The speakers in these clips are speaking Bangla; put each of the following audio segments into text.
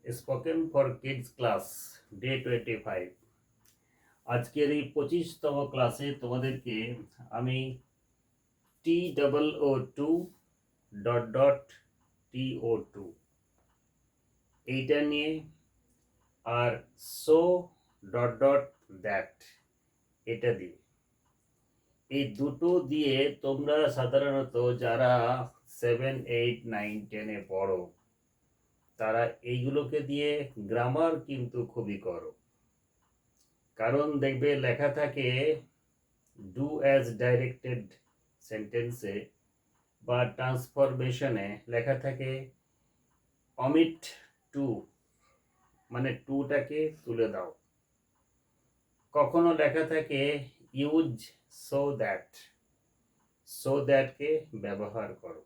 Spoken for kids class day 25। আজকের এই 25তম ক্লাসে তোমাদেরকে আমি TOO2 ডট ডট TO2 এইটা নিয়ে আর সো ডট ডট দ্যাট এটা দিয়ে, এই দুটো দিয়ে তোমরা সাধারণত যারা 7, 8, 9, 10-এ পড়ো তারা এইগুলোকে দিয়ে গ্রামার কিন্তু খুবই করো। কারণ দেখবে লেখা থাকে ডু অ্যাজ ডাইরেক্টেড সেন্টেন্সে বা ট্রান্সফরমেশনে লেখা থাকে অমিট টু, মানে টুটাকে তুলে দাও। কখনো লেখা থাকে ইউজ সো দ্যাটকে ব্যবহার করো।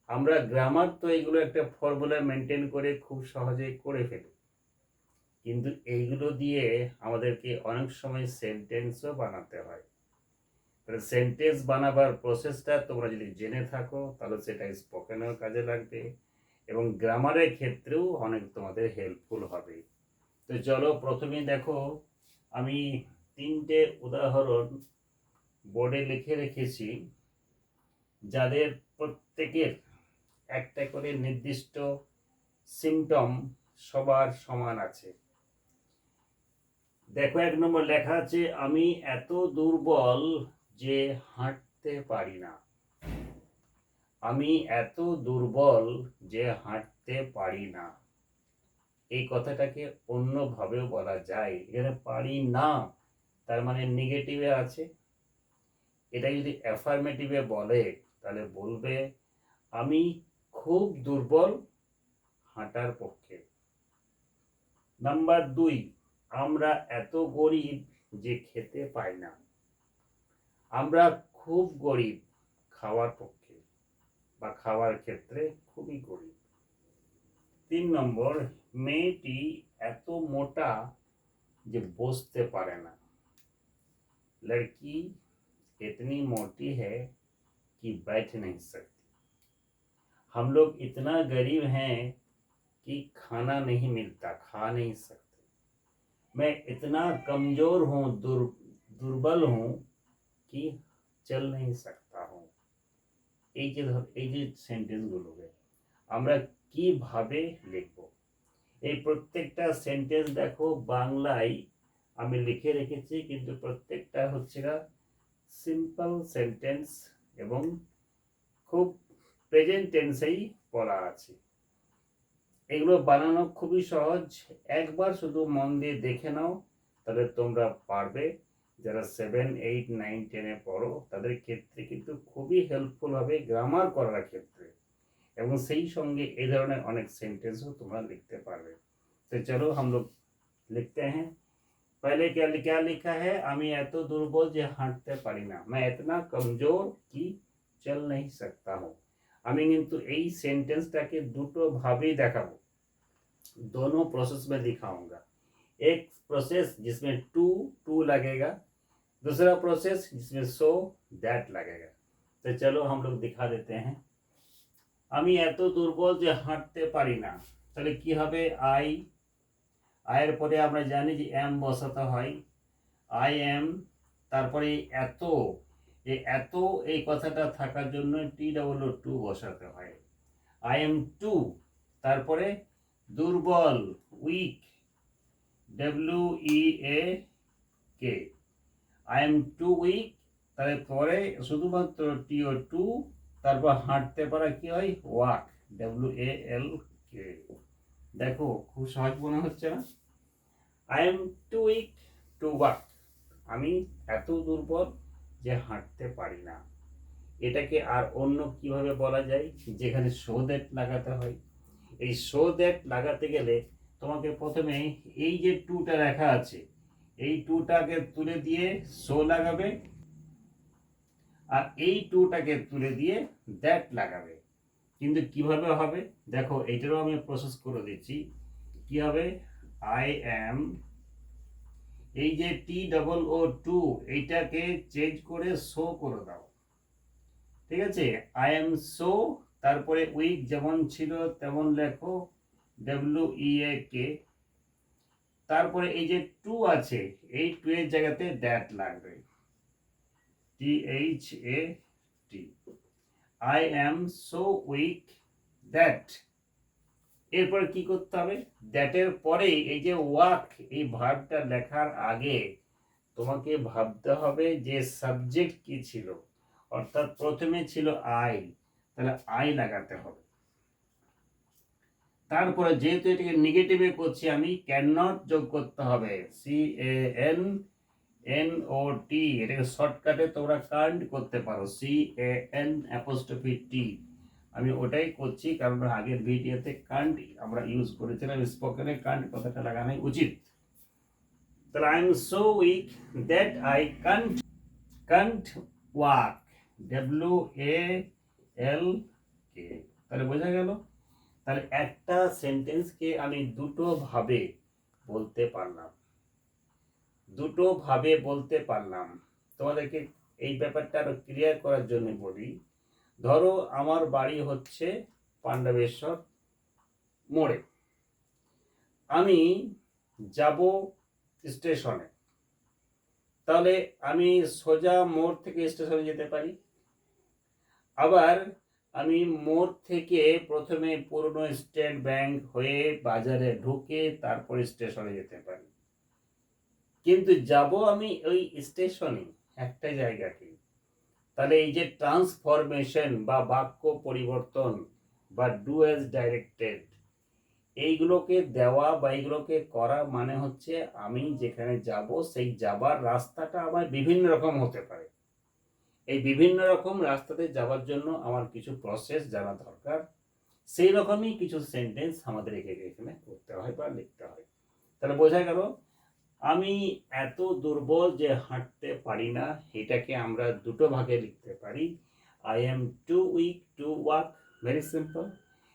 আমরা গ্রামার তো এইগুলো একটা ফর্মুলা মেনটেন করে খুব সহজেই করে ফেলি, কিন্তু এইগুলো দিয়ে আমাদেরকে অনেক সময় সেন্টেন্সও বানাতে হয়। তাহলে সেন্টেন্স বানাবার প্রসেসটা তোমরা যদি জেনে থাকো তাহলে সেটা স্পোকেনেও কাজে লাগবে এবং গ্রামারের ক্ষেত্রেও অনেক তোমাদের হেল্পফুল হবে। তো চলো প্রথমেই দেখো, আমি 3টে উদাহরণ বোর্ডে লিখে রেখেছি, যাদের প্রত্যেকের একটা করে নির্দিষ্ট সিমটম সবার সমান আছে। দেখো 1 নম্বর লেখা আছে আমি এত দুর্বল যে হাঁটতে পারি না। আমি এত দুর্বল যে হাঁটতে পারি না, এই কথাটাকে অন্যভাবেও বলা যায়। এখানে পারি না তার মানে নেগেটিভে আছে, এটা যদি অ্যাফার্মেটিভে বলে তাহলে বলবে আমি খুব দুর্বল হাঁটার পক্ষে। নাম্বার 2, আমরা এত গরিব যে খেতে পাই না। আমরা খুব গরিব খাওয়ার পক্ষে বা খাওয়ার ক্ষেত্রে খুবই গরিব। 3 নম্বর, মেয়েটি এত মোটা যে বসতে পারে না। लड़की इतनी मोटी है कि बैठ नहीं सकती। हम लोग इतना गरीब हैं कि खाना नहीं मिलता, खा नहीं सकते। मैं इतना कमजोर हूँ, दुर्बल हूँ कि चल नहीं सकता हूँ। এই যে সেন্টেন্সগুলোকে আমরা কিভাবে লিখব, এই প্রত্যেকটা সেন্টেন্স দেখো বাংলায় আমি লিখে রেখেছি, কিন্তু প্রত্যেকটা হচ্ছে না সিম্পল সেন্টেন্স এবং খুব প্রেজেন্ট টেন্সেই পড়া আছে। এগুলো বানানো খুবই সহজ, একবার শুধু মন দিয়ে দেখে নাও তাহলে তোমরা পারবে। যারা 7, 8, 9, 10-এ পড়ো তাদের ক্ষেত্রে কিন্তু খুবই হেল্পফুল হবে গ্রামার করার ক্ষেত্রে, এবং সেই সঙ্গে এই ধরনের অনেক সেন্টেন্সও তোমরা লিখতে পারবে। তো চলো हम लोग लिखते हैं। पहले क्या क्या लिखा है, আমি এত দুর্বল যে হাঁটতে পারি না, मैं इतना कमजोर कि चल नहीं सकता हूँ। আমি কিন্তু এই সেন্টেন্সটাকে দুটো ভাবেই দেখাবো, दोनों प्रोसेस में दिखाऊंगा। एक प्रोसेस जिसमें टू लगेगा, दूसरा प्रोसेस जिसमें सो दैट लगेगा। तो चलो हम लोग दिखा देते हैं। আমি এত দুর্বল যে হাঁটতে পারি না, তাহলে কি হবে, আয়ের পরে আমরা জানি যে এম বসাতে হয়, আই এম, তারপরে এত, এত এই কথাটা থাকার জন্য TOO বসাতে হয়। আই এম টু, তারপরে দুর্বল weak, WEAK, I am too weak, তারপরে শুধুমাত্র TO2, তারপর হাঁটতে পারা কি হয়, ওয়াক, WALK। দেখো খুব সহজ মনে হচ্ছে না, I am too weak to walk, আমি এত দুর্বল যে হাঁটতে পারি না। এটাকে আর অন্য কিভাবে বলা যায়, যেখানে সো দ্যাট লাগাতে হয়। এই সো দ্যাট লাগাতে গেলে তোমাকে প্রথমে এই যে টুটা লেখা আছে এই টুটাকে তুলে দিয়ে সো লাগাবে, আর এই টুটাকে তুলে দিয়ে দ্যাট লাগাবে। কিন্তু কিভাবে হবে দেখো, এইটারও আমি প্রসেস করে দিচ্ছি। কি হবে, আই এম, এই যে TOO2 এইটাকে চেঞ্জ করে সো করে দাও, ঠিক আছে। আই এম সো, তারপরে উইক যেমন ছিল তেমন লেখো, WEAK, তারপরে এই যে টু আছে, এই টু এর জায়গাতে দ্যাট লাগবে, THAT, I am so weak that। এরপর কি করতে হবে, দ্যাটের পরে এই যে ওয়াক, এই ভার্বটা লেখার আগে তোমাকে ভাবতে হবে যে সাবজেক্ট কি ছিল, অর্থাৎ প্রথমে ছিল আই, তাহলে আই লাগাতে হবে। তারপরে যেহেতু এটাকে নেগেটিভে করছি আমি, ক্যান নট যোগ করতে হবে, CANNOT, এটাকে শর্টকাটে তোমরা কান্ট করতে পারো, CAN''T। আমি ওটাই করছি কারণ আগের ভিডিওতে কান্ট আমরা ইউজ করেছিলাম, স্পোকেনে কান্ট কথাটা লাগানো উচিত। তাহলে I am so weak that I can't walk, WALK। তাহলে বোঝা গেল, তাহলে একটা সেন্টেন্সকে আমি দুটো ভাবে বলতে পারলাম। তোমাদেরকে এই ব্যাপারটা আরো ক্লিয়ার করার জন্য বলি, ধরো আমার বাড়ি হচ্ছে পাণ্ডবেশ্বর মোড়ে, আমি যাব স্টেশনে, তাহলে আমি সোজা মোড় থেকে স্টেশনে যেতে পারি, আবার আমি মোড় থেকে প্রথমে পুরনো স্টেট ব্যাংক হয়ে বাজারে ঢুকে তারপরে স্টেশনে যেতে পারি, কিন্তু যাব আমি ওই স্টেশনে একটা জায়গাতে। তাহলে এই যে ট্রান্সফরমেশন বা বাক্য পরিবর্তন বা ডু অ্যাজ ডাইরেক্টেড, এইগুলোকে দেওয়া বা এইগুলোকে করা মানে হচ্ছে আমি যেখানে যাব সেই যাবার রাস্তাটা আমার বিভিন্ন রকম হতে পারে, এই বিভিন্ন রকম রাস্তাতে যাওয়ার জন্য আমার কিছু প্রসেস জানা দরকার, সেই রকমই কিছু সেন্টেন্স আমাদের এখানে করতে হয় বা লিখতে হয়। তাহলে বোঝা গেল, আমি এত দুর্বল যে হাঁটতে পারি না, এটাকে আমরা দুটো ভাগে লিখতে পারি, I am too weak to walk, very simple.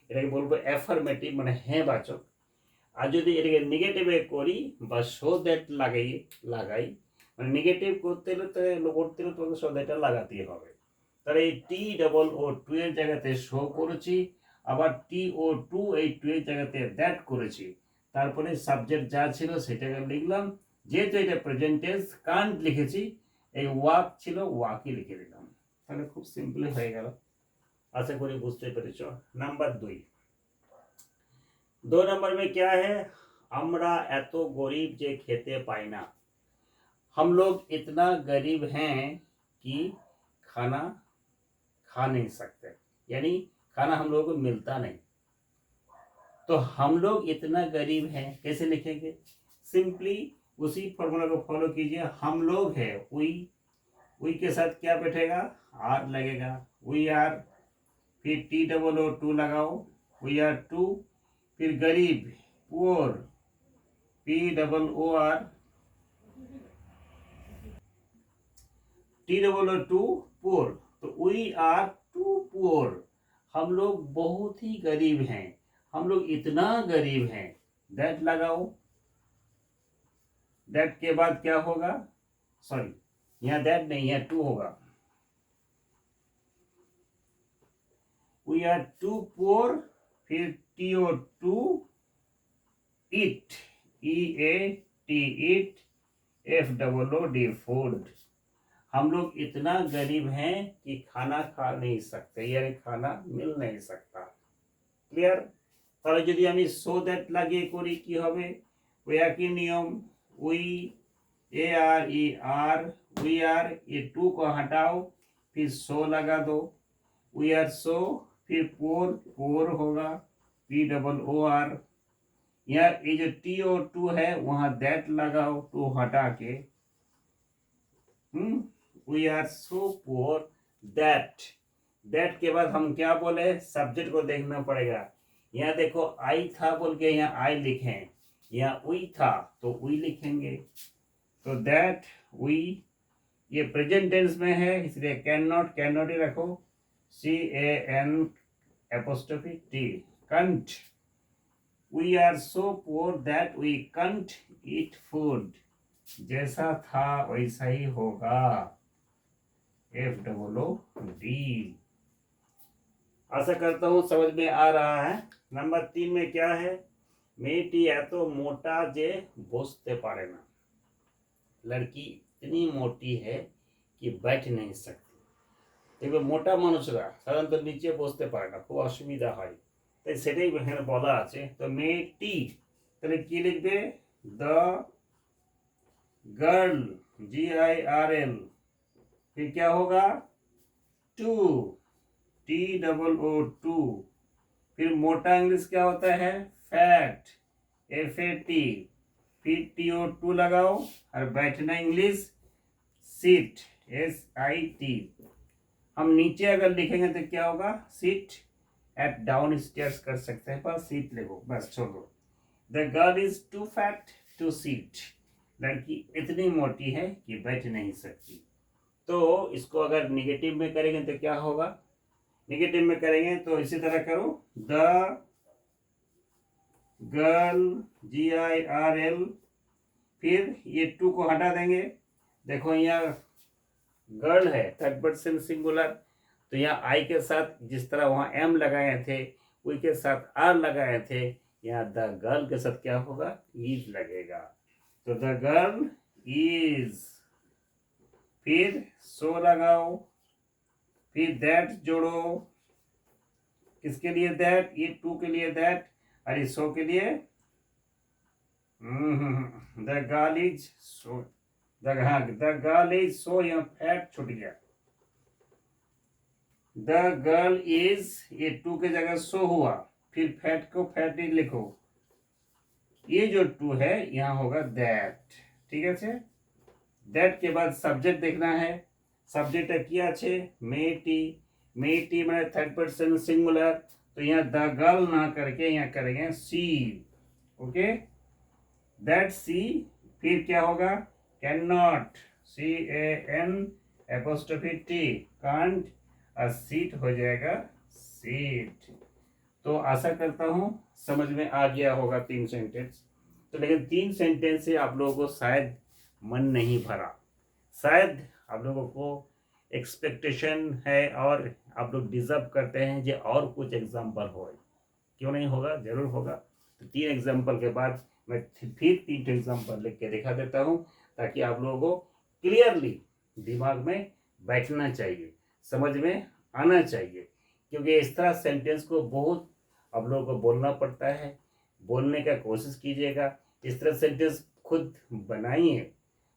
এটাকে বলবো অ্যাফার্মেটিভ, মানে হ্যাঁ বাচক। আর যদি এটাকে নেগেটিভে করি বা সো দ্যাট লাগাই, মানে নেগেটিভ করতে হলে তোমাকে সো দ্যাটটা লাগাতেই হবে। তাহলে এই TOO2 এর জায়গাতে শো করেছি, আবার TO2 এই টু এর জায়গাতে দ্যাট করেছি, তারপরে সাবজেক্ট যা ছিল সেটাকে লিখলাম, যেহেতু এটা প্রেজেন্ট টেন্স কান্ট লিখেছি, এই ওয়াক ছিল ওয়াকই লিখে দিলাম। তাহলে খুব সিম্পলি হয়ে গেল, আশা করি বুঝতে পেরেছ। নাম্বার 2 नंबर में क्या है, আমরা এত গরিব যে খেতে পাই না, हम लोग इतना गरीब हैं कि खाना खा नहीं सकते, यानी खाना हम लोगों को मिलता नहीं। तो हम लोग इतना गरीब हैं कैसे लिखेंगे, सिंपली उसी फॉर्मूला को फॉलो कीजिए, हम लोग है, वी के साथ क्या बैठेगा, आर लगेगा, वी आर, फिर TOO2 लगाओ, वी आर टू, फिर गरीब पुअर, POOR, TOO2 पुअर, तो वी आर टू पुअर, हम लोग बहुत ही गरीब हैं, हम लोग इतना गरीब हैं, दैट लगाओ। दैट के बाद क्या होगा, सॉरी यहाँ दैट नहीं, यहाँ टू होगा, वी आर टू पुअर, फिर TO2 it, EAT it, FOOD food, हम लोग इतना गरीब हैं कि खाना खा नहीं सकते, यानी खाना मिल नहीं सकता। क्लियर, তাহলে যদি আমি সো দ্যাট লাগিয়ে করি কি হবে, ওই একই নিয়ম, উই ARER, वी आर, ये टू को हटाओ, फिर सो लगा दो, वी आर सो, फिर पोर होगा, POOR, यहाँ ये जो TO2 है वहां दैट लगाओ, टू हटा के, we are so poor that. That के बाद हम क्या बोले, सब्जेक्ट को देखना पड़ेगा, यहाँ देखो आई था बोल के यहाँ आई लिखे, यहाँ वी था तो वी लिखेंगे, तो दैट वी, ये प्रेजेंट टेंस में है इसलिए कैन नॉट ही रखो, CAN''T, can't, we are so poor that we can't eat food, जैसा था वैसा ही होगा, FOOD। आशा करता हूँ समझ में आ रहा है। नंबर 3 में क्या है, মেয়েটি এত মোটা যে বসতে পারে না। लड़की इतनी मोटी है कि बैठ नहीं सकती। দেখবে মোটা মানুষরা সাধারণত নিচে বসতে পারে না, খুব অসুবিধা হয়। তাই সেটাই এখানে বলা আছে। তো মেয়েটি তাহলে কি লিখবে? দ্য गर्ल, GIRL, फिर क्या होगा? टू, TOO, फिर मोटा इंग्लिश क्या होता है? फैट, FAT, फिर TO2 लगाओ, और बैठना इंग्लिश सीट, SIT। हम नीचे अगर लिखेंगे तो क्या होगा? सीट एट डाउन स्टेयर्स कर सकते हैं, पर सीट लिखो बस, छोड़ो। The girl is too fat to sit, लड़की इतनी मोटी है कि बैठ नहीं सकती। तो इसको अगर निगेटिव में करेंगे तो क्या होगा? निगेटिव में करेंगे तो इसी तरह करो, द गर्ल, GIRL, फिर ये टू को हटा देंगे। देखो यहाँ गर्ल है, थर्ड पर्सन सिंगुलर, तो यहाँ आई के साथ जिस तरह वहाँ M लगाए थे, वी के साथ R लगाए थे, यहाँ द गर्ल के साथ क्या होगा? इज लगेगा। तो द गर्ल इज, फिर सो लगाओ, फिर दैट जोड़ो। किसके लिए दैट? ये टू के लिए दैट, और ये सो के लिए the girl is so, the girl is so, यहाँ फैट छूट गया। द गर्ल इज, ये टू के जगह सो हुआ, फिर फैट को फैट ही लिखो। ये जो टू है यहाँ होगा दैट, ठीक है। दैट के बाद सब्जेक्ट देखना है। सब्जेक्ट किया छे मेटी, मेटी मैंने थर्ड पर्सन सिंगुलर, तो यहाँ द गर्ल ना करके यहाँ करेंगे सी, ओके। दैट सी, फिर क्या होगा? कैन नॉट, CAN''T, कांट, और सीट हो जाएगा सीट। तो आशा करता हूँ समझ में आ गया होगा 3 सेंटेंस। तो लेकिन 3 सेंटेंस से आप लोगों को शायद मन नहीं भरा, शायद आप लोगों को एक्सपेक्टेशन है और आप लोग डिजर्व करते हैं जो और कुछ एग्जाम्पल हो। क्यों नहीं होगा? जरूर होगा। तो 3 एग्जाम्पल के बाद मैं फिर 3 एग्जाम्पल लिख के दिखा देता हूँ, ताकि आप लोगों को क्लियरली दिमाग में बैठना चाहिए, समझ में आना चाहिए। क्योंकि इस तरह सेंटेंस को बहुत आप लोगों को बोलना पड़ता है, बोलने का कोशिश कीजिएगा। इस तरह सेंटेंस खुद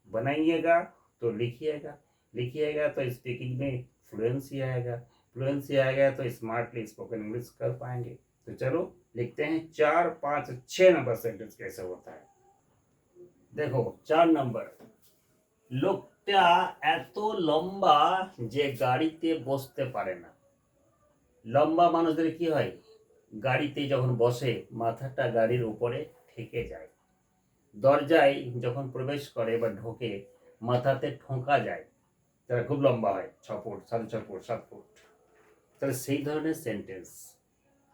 बनाइएगा तो लिखिएगा तो स्पीकिंग में फ्लुएंसी आएगा, फ्लुएंसी आएगा तो स्मार्टली स्पोकन इंग्लिश कर पाएंगे। तो चलो लिखते हैं 4, 5, 6 नंबर सेंटेंस कैसे होता है। देखो 4 नंबर, लोकटा एतो लम्बा जे गाड़ीते बसते पारे ना। लम्बा मानुषदेर कि हय? गाड़ीते जखन बसे माथाटा गाड़ीर उपरे ठेके जाए, दरजाय जखन प्रवेश करे बा ढोके माथाते ठोका जाए, तारा खूब लम्बा है, 6 फुट, 6.5 फुट, 7 फुट। তাহলে সেই ধরনের সেন্টেন্স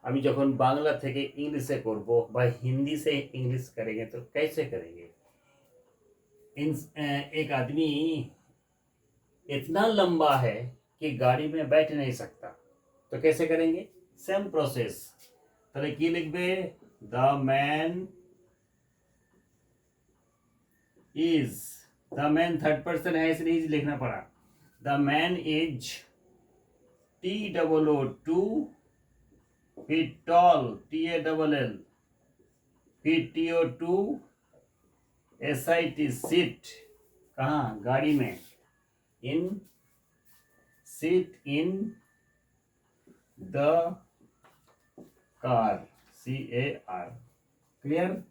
আমি যখন बांग्ला থেকে इंग्लिशे করব বা हिंदी से इंग्लिश करेंगे तो कैसे करेंगे? एक आदमी इतना लंबा है कि गाड़ी में बैठ नहीं सकता, तो कैसे करेंगे? Same process. তাহলে কি লিখবে? The man is, the man third person है इसलिए इज लिखना पड़ा। द मैन इज, TOO2, फिर टॉल, TALL, फिर TO2, SIT, सीट, कहाँ? गाड़ी में। In, seat in the car, CAR। Clear?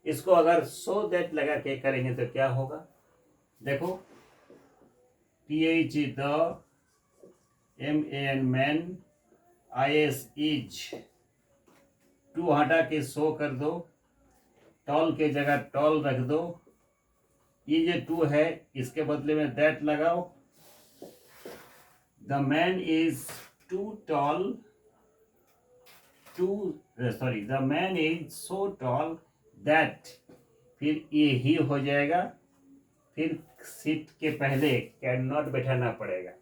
इसको अगर सो दैट लगा के करेंगे तो क्या होगा? देखो, TH the, MAN man, IS is, too हटा के सो कर दो, टॉल के जगह टॉल रख दो। ये जो टू है इसके बदले में दैट लगाओ। The man is too tall, the man is so tall that, फिर ये ही हो जाएगा। फिर सीट के पहले कैन नॉट बैठाना पड़ेगा।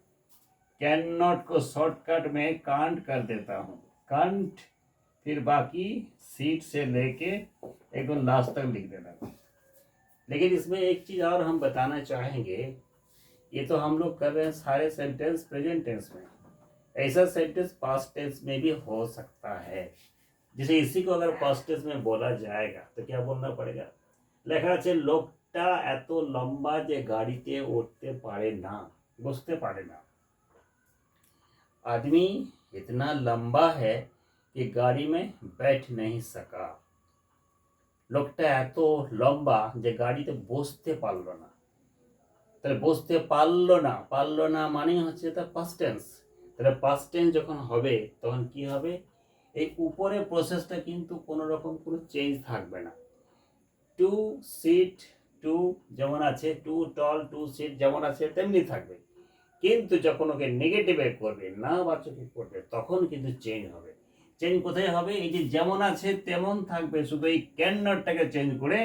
कैन नॉट को शॉर्टकट में कांट कर देता हूँ, कांट, फिर बाकी सीट से लेके एकदम लास्ट तक लिख देना। लेकिन इसमें एक चीज और हम बताना चाहेंगे, ये तो हम लोग कर रहे हैं सारे सेंटेंस प्रेजेंट टेंस में, ऐसा सेंटेंस पास्ट टेंस में भी हो सकता है। जैसे इसी को अगर पास्ट टेंस में बोला जाएगा तो क्या बोलना पड़ेगा, লেখা আছে লোকটা এত লম্বা যে গাড়িতে উঠতে পারে না, বসতে পারে না। आदमी इतना लंबा है कि गाड़ी में बैठ नहीं सका। লোকটা এত লম্বা যে গাড়িতে বসতে পারলো না। তাহলে বসতে পারলো না, পারলো না মানে হচ্ছে তার পাস্ট টেন্স। তাহলে পাস্ট টেন্স যখন হবে তখন কি হবে, এই উপরে প্রসেসটা কিন্তু কোনো রকম কোনো চেঞ্জ থাকবে না। টু সিট টু যেমন আছে, টু টল টু সিট যেমন আছে তেমনি থাকবে, কিন্তু যখন ওকে নেগেটিভে করবে, না বাচকে করবে, তখন কিন্তু চেঞ্জ হবে। চেঞ্জ কোথায় হবে, এই যে যেমন আছে তেমন থাকবে, শুধু এই ক্যান নটটাকে চেঞ্জ করে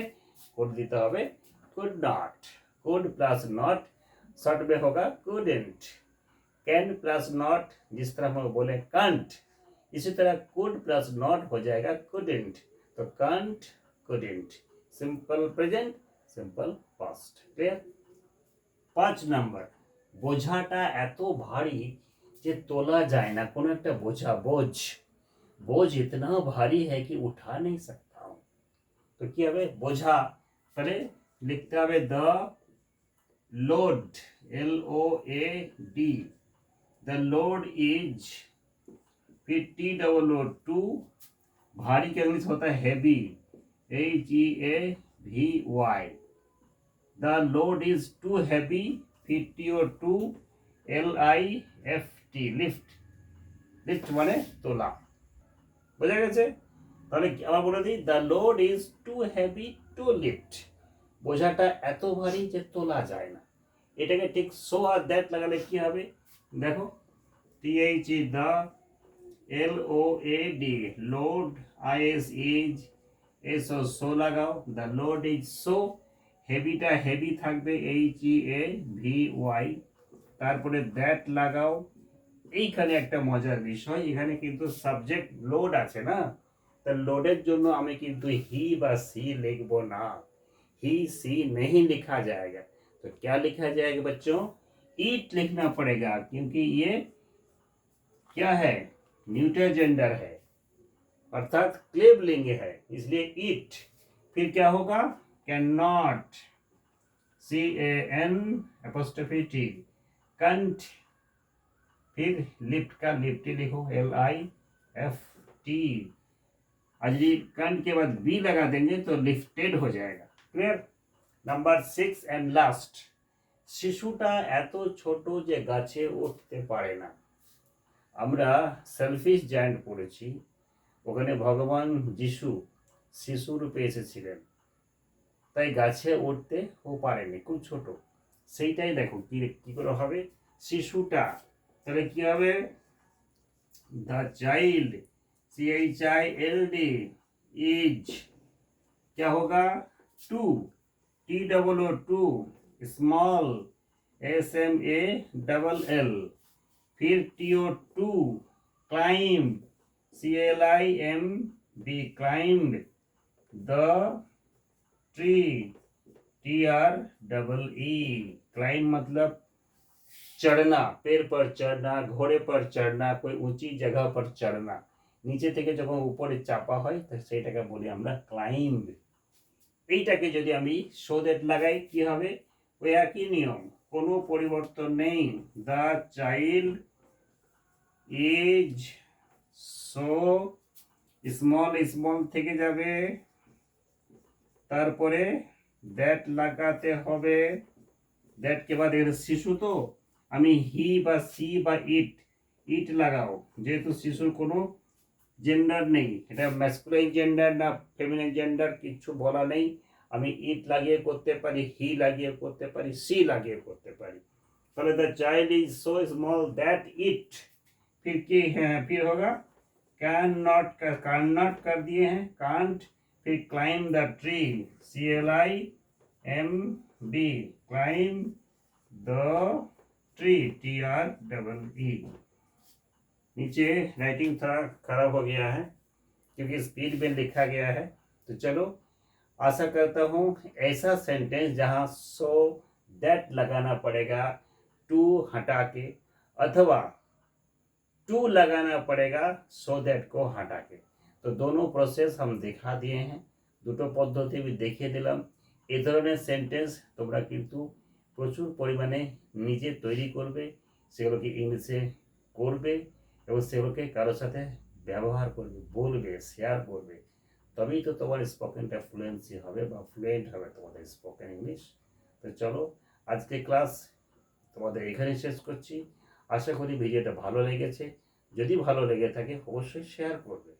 দিতে হবে could not. Could plus not short में होगा couldn't। कैन प्लस नॉट जिस तरह हम बोले can't, इसी तरह कुड प्लस नॉट हो जाएगा couldn't। तो can't couldn't, simple present simple past. Clear. 5 number, বোঝাটা এত ভারী যে তোলা যায় না। কোনো একটা বোঝা, बोझ बोझ इतना भारी है कि उठा नहीं सकता हूँ। तो क्या है बोझा, पहले लिखते হবে the load LOAD, the load is, फिर TOO, भारी का इंग्लिश होता है heavy HEAVY, the load is too heavy, फिर TO2 LIFT, लिफ्ट। লিফট মানে তোলা, বোঝা গেছে। তাহলে আবার বলে দিই, the load is too heavy to lift, বোঝাটা এত ভারী যে তোলা যায় না। এটাকে ঠিক সো আর দ্যাট লাগালে কি হবে, দেখো THE the LOAD load, IS is, SO so লাগাও, দ্য লোড ইজ সো, হেভিটা হেভি থাকবে HEAVY, তারপরে দ্যাট লাগাও। এইখানে একটা মজার বিষয়, এখানে কিন্তু সাবজেক্ট লোড আছে না, তা লোডের জন্য আমি কিন্তু হি বা সি লিখবো না, ही सी नहीं लिखा जाएगा। तो क्या लिखा जाएगा बच्चों, ईट लिखना पड़ेगा, क्योंकि ये क्या है, न्यूटर जेंडर है, अर्थात क्लेबलिंग है, इसलिए ईट। फिर क्या होगा, कैन नॉट CAN''T, कंट, फिर लिफ्ट का लिफ्टी लिखो LIFT, आज कंट के बाद बी लगा देंगे तो लिफ्टेड हो जाएगा। क्लियर। नंबर 6 एंड लास्ट, শিশুটা এত ছোট যে গাছে উঠতে পারে না। আমরা সেলফিশ জায়ান্ট পড়েছি, ওখানে ভগবান যিশু শিশু রূপে এসেছিলেন, তাই গাছে উঠতে ও পারেনি, খুব ছোট। সেইটাই দেখো কি করে হবে, শিশুটা, তাহলে কি হবে, দ্য चाइल्ड CHILD इज, क्या होगा, टू TOO, स्मॉल SMALL, फिर TO2 climb CLIMB, climb, the tree TREE, climb मतलब चढ़ना, पेड़ पर चढ़ना, घोड़े पर चढ़ना, कोई ऊंची जगह पर चढ़ना, নিচে থেকে যখন উপরে চাপা হয় সেইটাকে বলি আমরা ক্লাইম্ব। এইটাকে যদি আমি সো দ্যাট লাগাই কি হবে, ওই একই নিয়ম, কোনো পরিবর্তন নেই, the child is so small, small থেকে যাবে, তারপরে দ্যাট লাগাতে হবে, দ্যাট के बाद এর শিশু তো আমি হি বা সি বা ইট লাগাও, যেহেতু শিশুর কোনো জেন্ডার নেই, এটা ম্যাসকুলাইন জেন্ডার না ফেমিনাইন জেন্ডার কিছু বলা নেই, আমি ইট লাগিয়ে করতে পারি, হি লাগিয়ে করতে পারি, সি লাগিয়ে করতে পারি। তাহলে the child is so small that it, फिर की है, फिर होगा कैन नॉट कर दिए हैं, कांट, फिर climb the tree CLIMB, climb the tree TREE। नीचे राइटिंग थोड़ा खराब हो गया है, क्योंकि स्पीड में लिखा गया है। तो चलो, आशा करता हूँ ऐसा सेंटेंस जहाँ सो दैट लगाना पड़ेगा टू हटा के, अथवा टू लगाना पड़ेगा सो दैट को हटा के। तो दोनों प्रोसेस हम दिखा दिए हैं, দুটো পদ্ধতি আমি দেখিয়ে দিলাম। এই ধরনের সেন্টেন্স তোমরা কিন্তু প্রচুর পরিমাণে নিজে তৈরি করবে, সেগুলোকে ইংলিশে করবে এবং সেগুলোকে কারোর সাথে ব্যবহার করবে, বলবে, শেয়ার করবে। তবেই তো তোমার স্পোকেনটা ফ্লুয়েন্সি হবে বা ফ্লুয়েন্ট হবে তোমাদের স্পোকেন ইংলিশ। তো চলো, আজকে ক্লাস তোমাদের এখানে শেষ করছি। আশা করি ভিডিওটা ভালো লেগেছে। যদি ভালো লেগে থাকে অবশ্যই শেয়ার করবে।